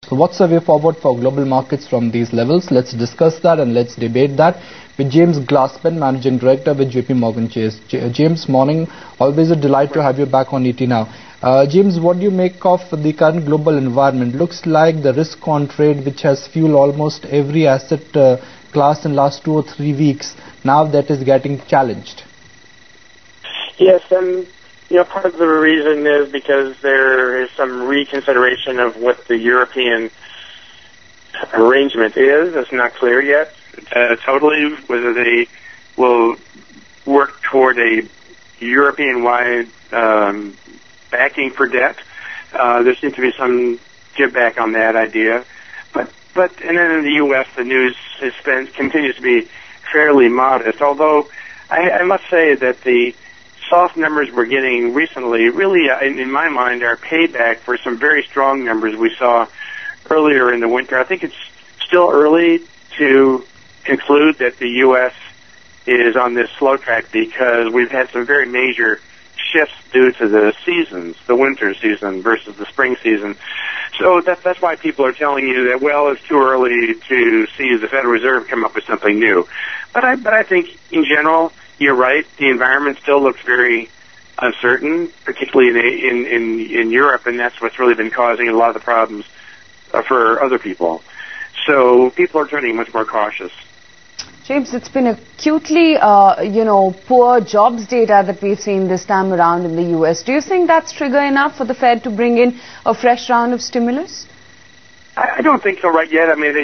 So what's the way forward for global markets from these levels? Let's discuss that and let's debate that with James Glassman, Managing Director with JP Morgan Chase. James, morning. Always a delight to have you back on ET Now. James, what do you make of the current global environment? Looks like the risk-on trade, which has fueled almost every asset class in last 2 or 3 weeks, now that is getting challenged. Yes, and part of the reason is because there is some reconsideration of what the European arrangement is. It's not clear yet totally whether they will work toward a European-wide backing for debt. There seems to be some give back on that idea. And then in the U.S., the news continues to be fairly modest, although I must say that the soft numbers we're getting recently really, in my mind, are payback for some very strong numbers we saw earlier in the winter. I think it's still early to conclude that the U.S. is on this slow track because we've had some very major shifts due to the seasons, the winter season versus the spring season. So that's why people are telling you that, well, it's too early to see the Federal Reserve come up with something new. But I think, in general, you're right. The environment still looks very uncertain, particularly in Europe, and that's what's really been causing a lot of the problems for other people. So people are turning much more cautious. James, it's been acutely, poor jobs data that we've seen this time around in the U.S. Do you think that's trigger enough for the Fed to bring in a fresh round of stimulus? I don't think so right yet. I mean, they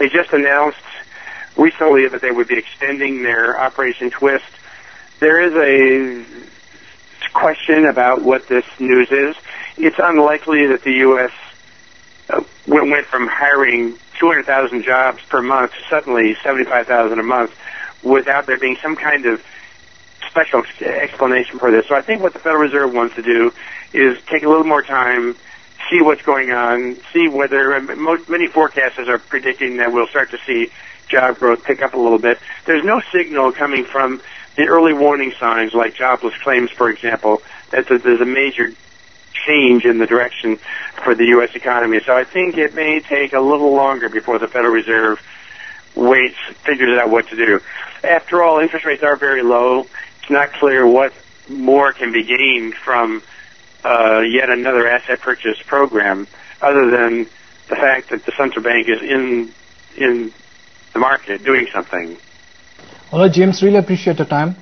just announced recently that they would be extending their Operation Twist. There is a question about what this news is. It's unlikely that the U.S. went from hiring 200,000 jobs per month to suddenly 75,000 a month without there being some kind of special explanation for this. So I think what the Federal Reserve wants to do is take a little more time, see what's going on, see whether many forecasters are predicting that we'll start to see job growth pick up a little bit. There's no signal coming from the early warning signs like jobless claims, for example, that there's a major change in the direction for the U.S. economy. So I think it may take a little longer before the Federal Reserve figures out what to do. After all, interest rates are very low. It's not clear what more can be gained from yet another asset purchase program other than the fact that the central bank is in the market doing something. All right, James, really appreciate your time.